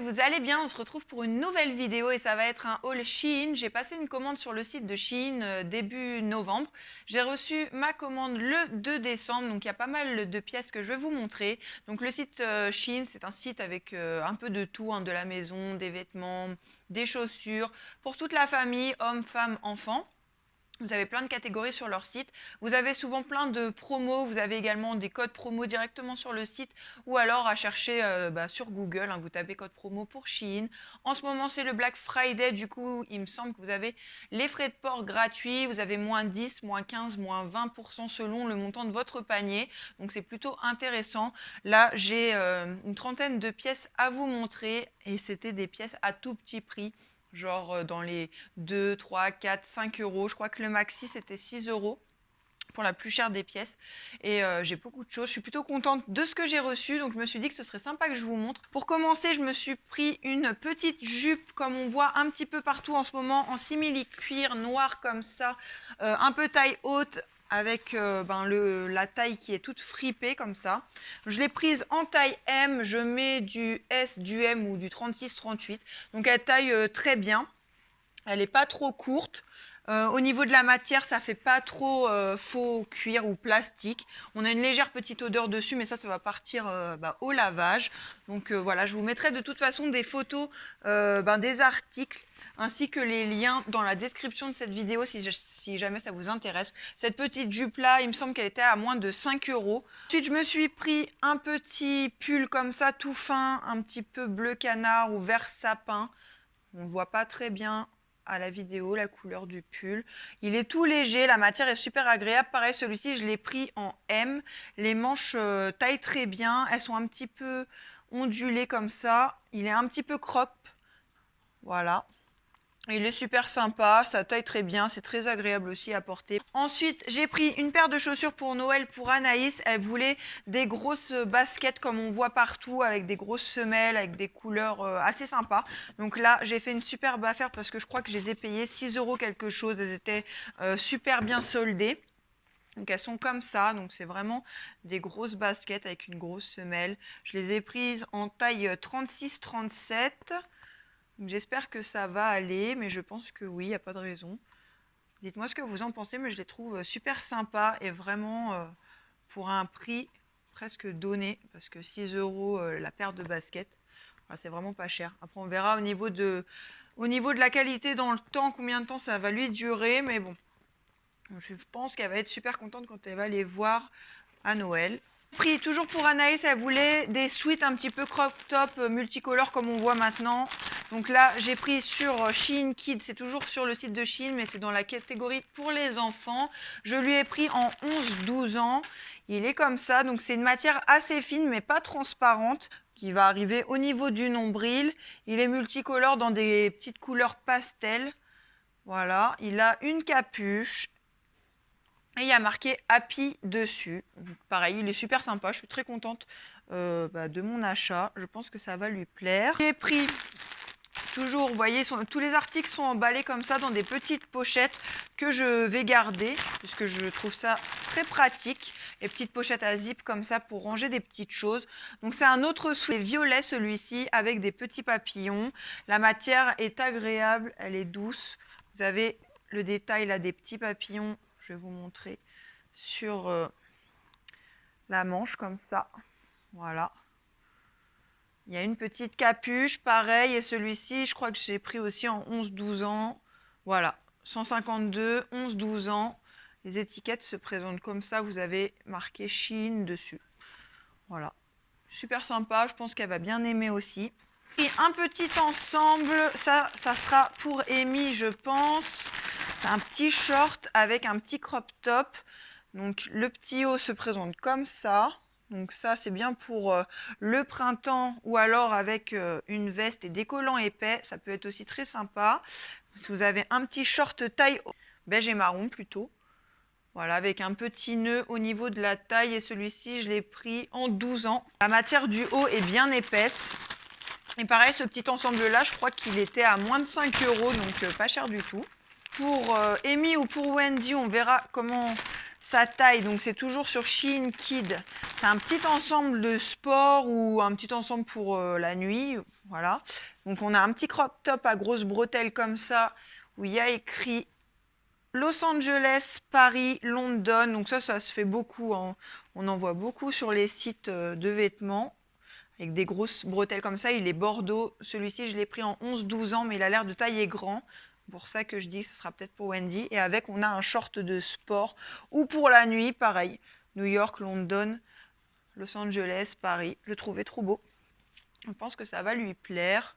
vous allez bien? On se retrouve pour une nouvelle vidéo et ça va être un haul Shein. J'ai passé une commande sur le site de Shein début novembre. J'ai reçu ma commande le 2 décembre, donc il y a pas mal de pièces que je vais vous montrer. Donc le site Shein, c'est un site avec un peu de tout, hein, de la maison, des vêtements, des chaussures, pour toute la famille, hommes, femmes, enfants. Vous avez plein de catégories sur leur site. Vous avez souvent plein de promos. Vous avez également des codes promo directement sur le site ou alors à chercher sur Google, hein, vous tapez code promo pour Shein. En ce moment, c'est le Black Friday. Du coup, il me semble que vous avez les frais de port gratuits. Vous avez moins 10, moins 15, moins 20% selon le montant de votre panier. Donc, c'est plutôt intéressant. Là, j'ai une trentaine de pièces à vous montrer et c'était des pièces à tout petit prix. Genre dans les 2, 3, 4, 5 euros. Je crois que le maxi, c'était 6 euros pour la plus chère des pièces. Et j'ai beaucoup de choses. Je suis plutôt contente de ce que j'ai reçu. Donc, je me suis dit que ce serait sympa que je vous montre. Pour commencer, je me suis pris une petite jupe, comme on voit un petit peu partout en ce moment, en simili-cuir noir comme ça, un peu taille haute, avec la taille qui est toute fripée comme ça. Je l'ai prise en taille M, je mets du S, du M ou du 36-38. Donc elle taille très bien. Elle n'est pas trop courte. Au niveau de la matière, ça fait pas trop faux cuir ou plastique. On a une légère petite odeur dessus, mais ça va partir au lavage. Donc voilà, je vous mettrai de toute façon des photos des articles ainsi que les liens dans la description de cette vidéo si jamais ça vous intéresse. Cette petite jupe là, il me semble qu'elle était à moins de 5 euros. Ensuite, je me suis pris un petit pull comme ça, tout fin, un petit peu bleu canard ou vert sapin. On ne voit pas très bien à la vidéo la couleur du pull. Il est tout léger, la matière est super agréable. Pareil, celui-ci, je l'ai pris en M. Les manches taillent très bien. Elles sont un petit peu ondulées comme ça. Il est un petit peu crop. Voilà. Il est super sympa, ça taille très bien, c'est très agréable aussi à porter. Ensuite, j'ai pris une paire de chaussures pour Noël pour Anaïs. Elle voulait des grosses baskets comme on voit partout, avec des grosses semelles, avec des couleurs assez sympas. Donc là, j'ai fait une superbe affaire parce que je crois que je les ai payées 6 euros quelque chose. Elles étaient super bien soldées. Donc elles sont comme ça, donc c'est vraiment des grosses baskets avec une grosse semelle. Je les ai prises en taille 36-37. J'espère que ça va aller, mais je pense que oui, il n'y a pas de raison. Dites-moi ce que vous en pensez, mais je les trouve super sympas et vraiment pour un prix presque donné, parce que 6 euros la paire de baskets, c'est vraiment pas cher. Après, on verra au niveau de la qualité dans le temps, combien de temps ça va lui durer, mais bon, je pense qu'elle va être super contente quand elle va les voir à Noël. Pris toujours pour Anaïs, elle voulait des sweats un petit peu crop top multicolores comme on voit maintenant. Donc là, j'ai pris sur Shein Kids, c'est toujours sur le site de Shein, mais c'est dans la catégorie pour les enfants. Je lui ai pris en 11-12 ans. Il est comme ça, donc c'est une matière assez fine, mais pas transparente, qui va arriver au niveau du nombril. Il est multicolore dans des petites couleurs pastel. Voilà, il a une capuche. Et il y a marqué Happy dessus. Pareil, il est super sympa. Je suis très contente de mon achat. Je pense que ça va lui plaire. J'ai pris toujours, vous voyez, tous les articles sont emballés comme ça dans des petites pochettes que je vais garder puisque je trouve ça très pratique. Les petites pochettes à zip comme ça pour ranger des petites choses. Donc c'est un autre sweat violet celui-ci avec des petits papillons. La matière est agréable, elle est douce. Vous avez le détail là des petits papillons. Je vais vous montrer sur la manche comme ça. Voilà. Il y a une petite capuche, pareil. Et celui-ci, je crois que j'ai pris aussi en 11-12 ans. Voilà, 152, 11-12 ans. Les étiquettes se présentent comme ça. Vous avez marqué Shein dessus. Voilà. Super sympa. Je pense qu'elle va bien aimer aussi. Et un petit ensemble. Ça sera pour Amy, je pense. C'est un petit short avec un petit crop top. Donc le petit haut se présente comme ça. Donc ça c'est bien pour le printemps ou alors avec une veste et des collants épais. Ça peut être aussi très sympa. Vous avez un petit short taille beige et marron plutôt. Voilà, avec un petit nœud au niveau de la taille. Et celui-ci, je l'ai pris en 12 ans. La matière du haut est bien épaisse. Et pareil, ce petit ensemble-là, je crois qu'il était à moins de 5 euros, donc pas cher du tout. Pour Amy ou pour Wendy, on verra comment ça taille. Donc c'est toujours sur Shein Kid. C'est un petit ensemble de sport ou un petit ensemble pour la nuit. Voilà. Donc on a un petit crop top à grosses bretelles comme ça, où il y a écrit Los Angeles, Paris, London. Donc ça se fait beaucoup, hein. On en voit beaucoup sur les sites de vêtements, avec des grosses bretelles comme ça. Il est bordeaux. Celui-ci, je l'ai pris en 11-12 ans, mais il a l'air de tailler grand. Pour ça que je dis que ce sera peut-être pour Wendy. Et avec, on a un short de sport. Ou pour la nuit, pareil. New York, London, Los Angeles, Paris. Je le trouvais trop beau. Je pense que ça va lui plaire.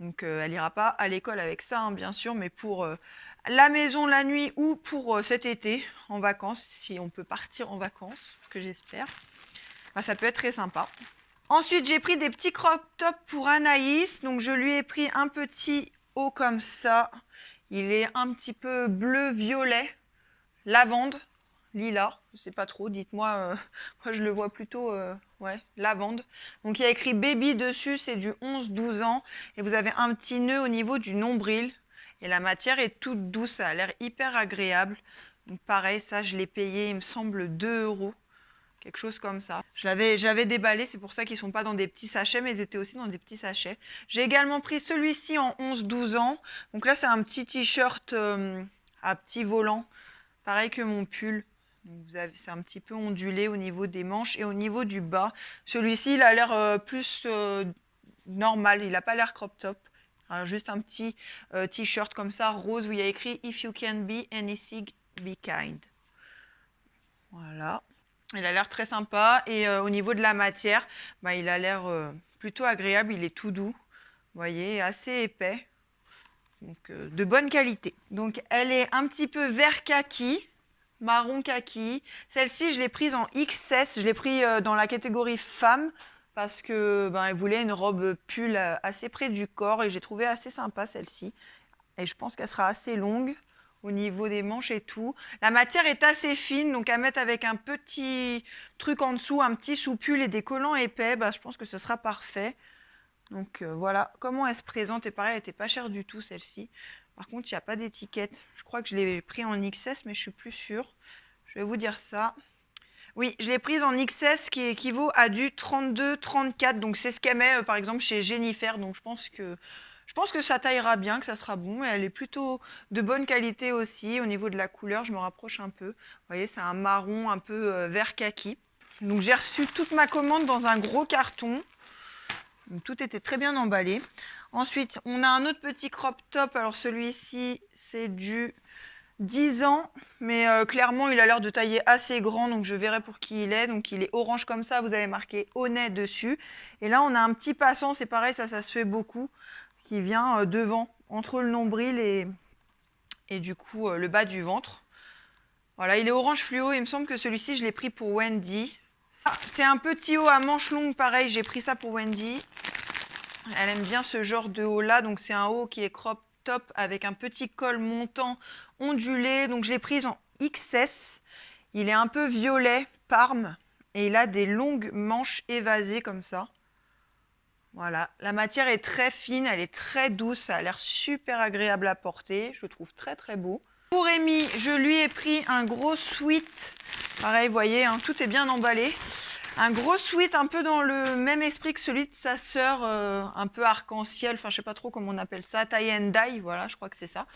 Donc, elle n'ira pas à l'école avec ça, hein, bien sûr, mais pour la maison la nuit ou pour cet été, en vacances, si on peut partir en vacances, ce que j'espère, bah, ça peut être très sympa. Ensuite, j'ai pris des petits crop tops pour Anaïs. Donc, je lui ai pris un petit haut comme ça. Il est un petit peu bleu-violet, lavande, lilas, je ne sais pas trop, dites-moi. Moi, je le vois plutôt ouais, lavande. Donc, il y a écrit baby dessus, c'est du 11-12 ans. Et vous avez un petit nœud au niveau du nombril. Et la matière est toute douce, ça a l'air hyper agréable. Donc, pareil, ça, je l'ai payé, il me semble, 2 €. Quelque chose comme ça. J'avais déballé, c'est pour ça qu'ils ne sont pas dans des petits sachets, mais ils étaient aussi dans des petits sachets. J'ai également pris celui-ci en 11-12 ans. Donc là, c'est un petit t-shirt à petit volant, pareil que mon pull. C'est un petit peu ondulé au niveau des manches et au niveau du bas. Celui-ci, il a l'air plus normal, il n'a pas l'air crop top. Alors, juste un petit t-shirt comme ça, rose, où il y a écrit « If you can be anything, be kind ». Voilà. Il a l'air très sympa et au niveau de la matière, bah, il a l'air plutôt agréable, il est tout doux, vous voyez, assez épais, donc de bonne qualité. Donc elle est un petit peu vert kaki, marron kaki. Celle-ci, je l'ai prise en XS, je l'ai pris dans la catégorie femme parce que ben, elle voulait une robe pull assez près du corps et j'ai trouvé assez sympa celle-ci. Et je pense qu'elle sera assez longue au niveau des manches et tout. La matière est assez fine, donc à mettre avec un petit truc en dessous, un petit sous-pull et des collants épais, bah, je pense que ce sera parfait. Donc voilà comment elle se présente. Et pareil, elle n'était pas chère du tout celle-ci. Par contre, il n'y a pas d'étiquette. Je crois que je l'ai pris en XS, mais je suis plus sûre. Je vais vous dire ça. Oui, je l'ai prise en XS qui équivaut à du 32-34. Donc c'est ce qu'elle met par exemple chez Jennifer. Donc je pense que ça taillera bien, que ça sera bon. Et elle est plutôt de bonne qualité aussi. Au niveau de la couleur, je me rapproche un peu. Vous voyez, c'est un marron un peu vert kaki. Donc j'ai reçu toute ma commande dans un gros carton. Donc, tout était très bien emballé. Ensuite, on a un autre petit crop top. Alors celui-ci, c'est du 10 ans, mais clairement, il a l'air de tailler assez grand, donc je verrai pour qui il est. Donc il est orange comme ça, vous avez marqué Honnête dessus. Et là, on a un petit passant, c'est pareil, ça se fait beaucoup, qui vient devant, entre le nombril et du coup le bas du ventre. Voilà, il est orange fluo, il me semble que celui-ci, je l'ai pris pour Wendy. Ah, c'est un petit haut à manches longues, pareil, j'ai pris ça pour Wendy. Elle aime bien ce genre de haut-là, donc c'est un haut qui est crop top avec un petit col montant ondulé. Donc je l'ai prise en XS. Il est un peu violet, parme, et il a des longues manches évasées comme ça. Voilà, la matière est très fine, elle est très douce, ça a l'air super agréable à porter. Je le trouve très très beau. Pour Rémi, je lui ai pris un gros sweat. Pareil, vous voyez, hein, tout est bien emballé. Un gros sweat un peu dans le même esprit que celui de sa sœur, un peu arc-en-ciel, enfin je sais pas trop comment on appelle ça, tie and dye, voilà, je crois que c'est ça.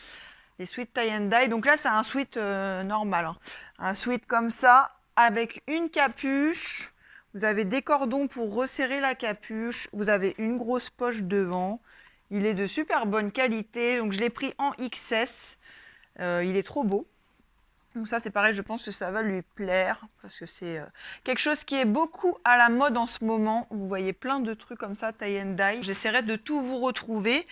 Les sweats tie and dye. Donc là, c'est un sweat normal, hein. Un sweat comme ça, avec une capuche. Vous avez des cordons pour resserrer la capuche. Vous avez une grosse poche devant. Il est de super bonne qualité, donc je l'ai pris en XS. Il est trop beau. Donc ça, c'est pareil, je pense que ça va lui plaire, parce que c'est quelque chose qui est beaucoup à la mode en ce moment. Vous voyez plein de trucs comme ça, tie and dye. J'essaierai de tout vous retrouver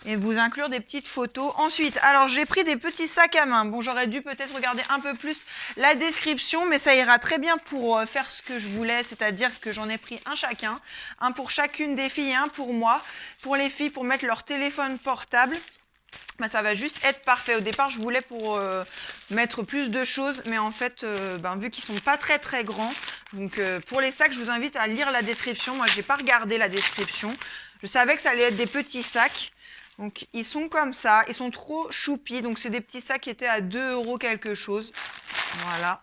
et vous inclure des petites photos. Ensuite, alors j'ai pris des petits sacs à main. Bon, j'aurais dû peut-être regarder un peu plus la description, mais ça ira très bien pour faire ce que je voulais, c'est-à-dire que j'en ai pris un chacun, un pour chacune des filles et un pour moi. Pour les filles, pour mettre leur téléphone portable. Ben, ça va juste être parfait. Au départ, je voulais pour mettre plus de choses, mais en fait, vu qu'ils sont pas très très grands, donc pour les sacs, je vous invite à lire la description. Moi, j'ai pas regardé la description. Je savais que ça allait être des petits sacs. Donc, ils sont comme ça. Ils sont trop choupis. Donc, c'est des petits sacs qui étaient à 2 € quelque chose. Voilà.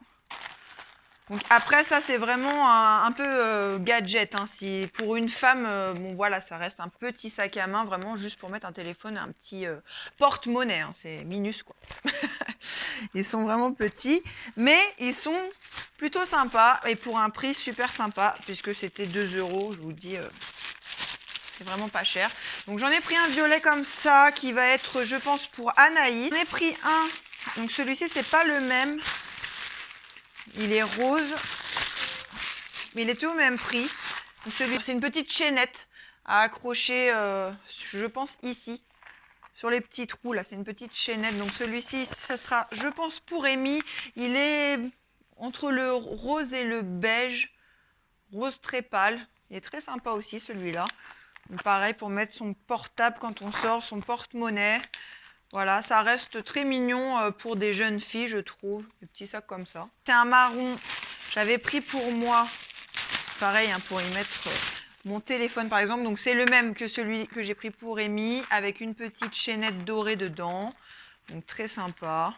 Donc après, ça, c'est vraiment un peu gadget. Hein. Si, pour une femme, bon voilà, ça reste un petit sac à main, vraiment juste pour mettre un téléphone et un petit porte-monnaie. Hein. C'est minus, quoi. Ils sont vraiment petits, mais ils sont plutôt sympas et pour un prix super sympa, puisque c'était 2 €, je vous dis, c'est vraiment pas cher. Donc j'en ai pris un violet comme ça, qui va être, je pense, pour Anaïs. J'en ai pris un, donc celui-ci, c'est pas le même. Il est rose, mais il était au même prix. C'est une petite chaînette à accrocher, je pense, ici, sur les petits trous. Là, c'est une petite chaînette. Donc celui-ci, ce sera, je pense, pour Amy. Il est entre le rose et le beige, rose très pâle. Il est très sympa aussi, celui-là. Pareil, pour mettre son portable quand on sort, son porte-monnaie. Voilà, ça reste très mignon pour des jeunes filles, je trouve. Des petits sacs comme ça. C'est un marron. J'avais pris pour moi, pareil, hein, pour y mettre mon téléphone par exemple. Donc c'est le même que celui que j'ai pris pour Amy, avec une petite chaînette dorée dedans. Donc très sympa.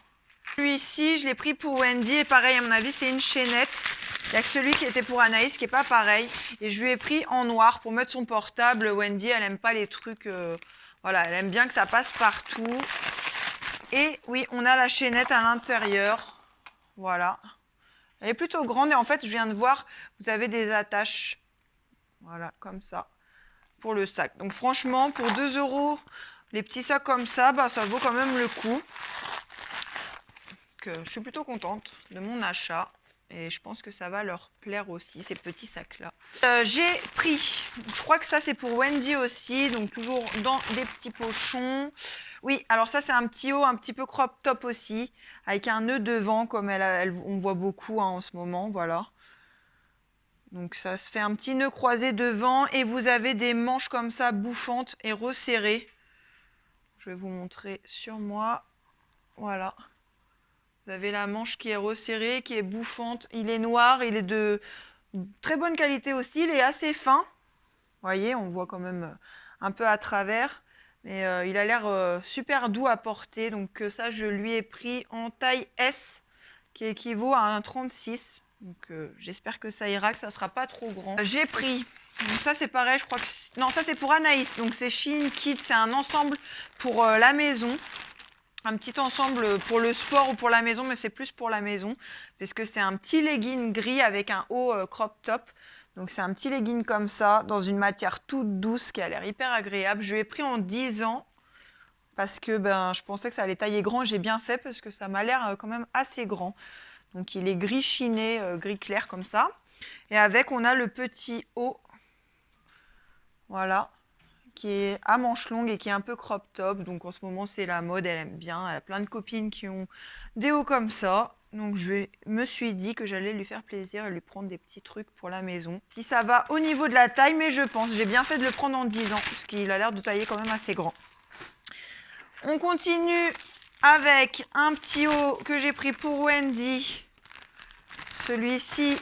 Celui-ci, je l'ai pris pour Wendy. Et pareil, à mon avis, c'est une chaînette. Il n'y a que celui qui était pour Anaïs qui n'est pas pareil. Et je lui ai pris en noir pour mettre son portable. Wendy, elle n'aime pas les trucs... voilà, elle aime bien que ça passe partout. Et oui, on a la chaînette à l'intérieur. Voilà. Elle est plutôt grande et en fait, je viens de voir, vous avez des attaches. Voilà, comme ça, pour le sac. Donc franchement, pour 2 €, les petits sacs comme ça, bah, ça vaut quand même le coup. Donc, je suis plutôt contente de mon achat. Et je pense que ça va leur plaire aussi, ces petits sacs-là. J'ai pris, je crois que ça c'est pour Wendy aussi, donc toujours dans des petits pochons. Oui, alors ça c'est un petit haut, un petit peu crop top aussi, avec un nœud devant, comme on voit beaucoup hein, en ce moment, voilà. Donc ça se fait un petit nœud croisé devant, et vous avez des manches comme ça, bouffantes et resserrées. Je vais vous montrer sur moi, voilà. Vous avez la manche qui est resserrée, qui est bouffante. Il est noir, il est de très bonne qualité aussi. Il est assez fin. Vous voyez, on voit quand même un peu à travers. Mais il a l'air super doux à porter. Donc ça, je lui ai pris en taille S, qui équivaut à un 36. Donc j'espère que ça ira, que ça ne sera pas trop grand. J'ai pris... Donc ça c'est pareil, je crois que... Non, ça c'est pour Anaïs. Donc c'est Shein Kit, c'est un ensemble pour la maison. Un petit ensemble pour le sport ou pour la maison, mais c'est plus pour la maison, puisque c'est un petit legging gris avec un haut crop top. Donc c'est un petit legging comme ça, dans une matière toute douce, qui a l'air hyper agréable. Je l'ai pris en 10 ans, parce que je pensais que ça allait tailler grand. J'ai bien fait, parce que ça m'a l'air quand même assez grand. Donc il est gris chiné, gris clair comme ça. Et avec, on a le petit haut, voilà, qui est à manches longues et qui est un peu crop top. Donc en ce moment, c'est la mode, elle aime bien. Elle a plein de copines qui ont des hauts comme ça. Donc je me suis dit que j'allais lui faire plaisir et lui prendre des petits trucs pour la maison. Si ça va au niveau de la taille, mais je pense, j'ai bien fait de le prendre en 10 ans, parce qu'il a l'air de tailler quand même assez grand. On continue avec un petit haut que j'ai pris pour Wendy. Celui-ci,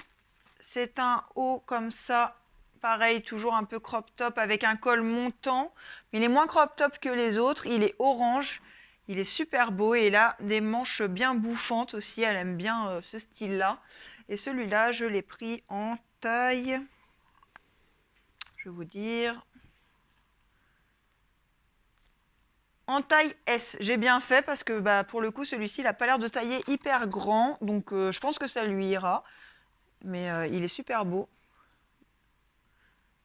c'est un haut comme ça. Pareil, toujours un peu crop top avec un col montant. Mais il est moins crop top que les autres. Il est orange. Il est super beau. Et il a des manches bien bouffantes aussi. Elle aime bien ce style-là. Et celui-là, je l'ai pris en taille... Je vais vous dire... En taille S. J'ai bien fait parce que pour le coup, celui-ci, il n'a pas l'air de tailler hyper grand. Donc, je pense que ça lui ira. Mais il est super beau.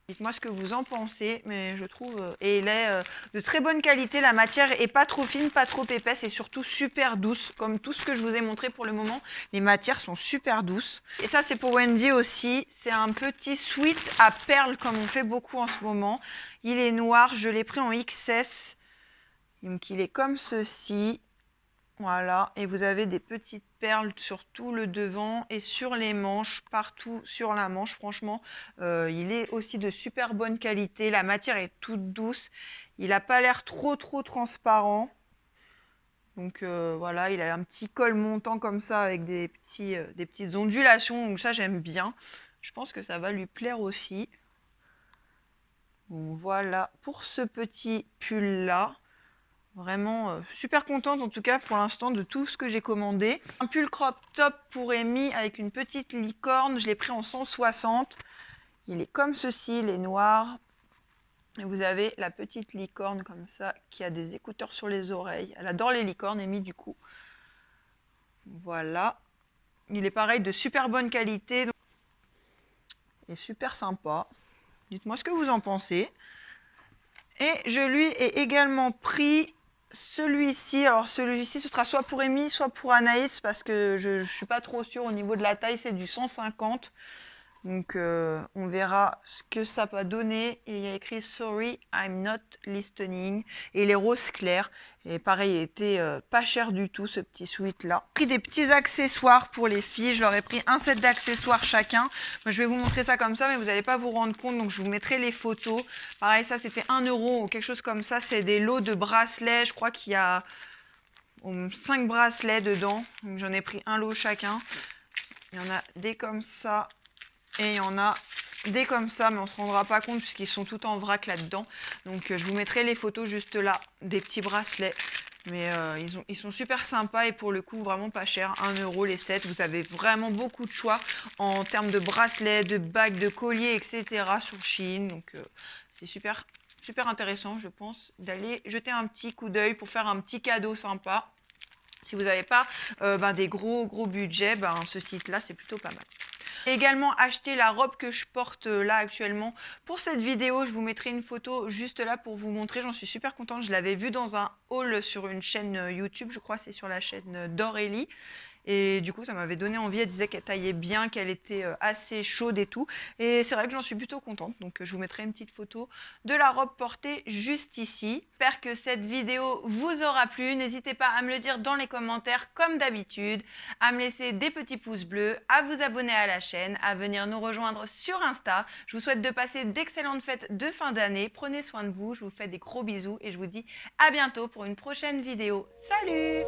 Dites-moi ce que vous en pensez, mais je trouve... et il est de très bonne qualité, la matière est pas trop fine, pas trop épaisse et surtout super douce. Comme tout ce que je vous ai montré pour le moment, les matières sont super douces. Et ça, c'est pour Wendy aussi. C'est un petit sweat à perles, comme on fait beaucoup en ce moment. Il est noir, je l'ai pris en XS. Donc il est comme ceci. Voilà, et vous avez des petites perles sur tout le devant et sur les manches, partout sur la manche. Franchement, il est aussi de super bonne qualité. La matière est toute douce. Il n'a pas l'air trop transparent. Donc voilà, il a un petit col montant comme ça avec des petites ondulations. Donc ça, j'aime bien. Je pense que ça va lui plaire aussi. Donc voilà pour ce petit pull-là. Vraiment super contente en tout cas pour l'instant de tout ce que j'ai commandé. Un pull crop top pour Amy avec une petite licorne, je l'ai pris en 160. Il est comme ceci, il est noir. Et vous avez la petite licorne comme ça qui a des écouteurs sur les oreilles. Elle adore les licornes, Amy, du coup. Voilà. Il est pareil de super bonne qualité et super sympa. Dites-moi ce que vous en pensez. Et je lui ai également pris celui-ci. Alors celui-ci, ce sera soit pour Amy, soit pour Anaïs, parce que je ne suis pas trop sûre au niveau de la taille. C'est du 150. Donc on verra ce que ça va donner. Et il y a écrit Sorry, I'm not listening. Et il est rose clair. Et pareil, il était pas cher du tout ce petit sweat là. J'ai pris des petits accessoires pour les filles. Je leur ai pris un set d'accessoires chacun. Moi, je vais vous montrer ça comme ça, mais vous n'allez pas vous rendre compte. Donc je vous mettrai les photos. Pareil, ça c'était 1 € ou quelque chose comme ça. C'est des lots de bracelets. Je crois qu'il y a 5 bracelets dedans. Donc j'en ai pris un lot chacun. Il y en a des comme ça. Et il y en a des comme ça, mais on ne se rendra pas compte puisqu'ils sont tout en vrac là-dedans. Donc je vous mettrai les photos juste là, des petits bracelets. Mais ils sont super sympas et pour le coup vraiment pas cher, 1 € les sets. Vous avez vraiment beaucoup de choix en termes de bracelets, de bagues, de colliers, etc. sur Shein. Donc c'est super intéressant, je pense, d'aller jeter un petit coup d'œil pour faire un petit cadeau sympa. Si vous n'avez pas des gros budgets, ce site-là, c'est plutôt pas mal. J'ai également acheté la robe que je porte là actuellement pour cette vidéo. Je vous mettrai une photo juste là pour vous montrer. J'en suis super contente. Je l'avais vue dans un haul sur une chaîne YouTube. Je crois que c'est sur la chaîne d'Aurélie. Et du coup, ça m'avait donné envie. Elle disait qu'elle taillait bien, qu'elle était assez chaude et tout. Et c'est vrai que j'en suis plutôt contente. Donc, je vous mettrai une petite photo de la robe portée juste ici. J'espère que cette vidéo vous aura plu. N'hésitez pas à me le dire dans les commentaires comme d'habitude, à me laisser des petits pouces bleus, à vous abonner à la chaîne, à venir nous rejoindre sur Insta. Je vous souhaite de passer d'excellentes fêtes de fin d'année. Prenez soin de vous. Je vous fais des gros bisous et je vous dis à bientôt pour une prochaine vidéo. Salut!